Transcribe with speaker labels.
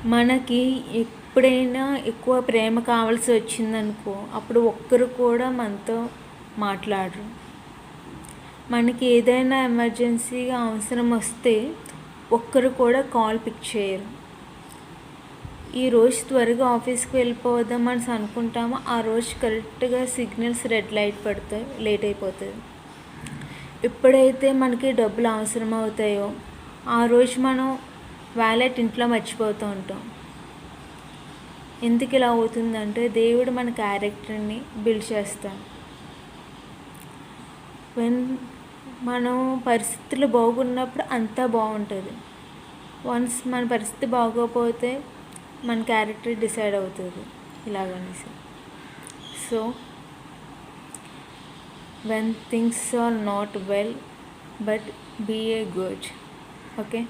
Speaker 1: మనకి ఎప్పుడైనా ఎక్కువ ప్రేమ కావాల్సి వచ్చిందనుకో, అప్పుడు ఒక్కరు కూడా మనతో మాట్లాడరు. మనకి ఏదైనా ఎమర్జెన్సీగా అవసరం వస్తే ఒక్కరు కూడా కాల్ పిక్ చేయరు. ఈరోజు త్వరగా ఆఫీస్కి వెళ్ళిపోదాం అని అనుకుంటామో, ఆ రోజు కరెక్ట్గా సిగ్నల్స్ రెడ్ లైట్ పడతాయి, లేట్ అయిపోతుంది. ఎప్పుడైతే మనకి డబ్బులు అవసరం అవుతాయో ఆ రోజు మనం వ్యాలెట్ ఇంట్లో మర్చిపోతూ ఉంటాం. ఎందుకు ఇలా అవుతుందంటే, దేవుడు మన క్యారెక్టర్ని బిల్డ్ చేస్తాం. మనం పరిస్థితులు బాగున్నప్పుడు అంతా బాగుంటుంది. వన్స్ మన పరిస్థితి బాగోకపోతే మన క్యారెక్టర్ డిసైడ్ అవుతుంది ఇలాగనేసి. So when things are not well, but be a good, okay.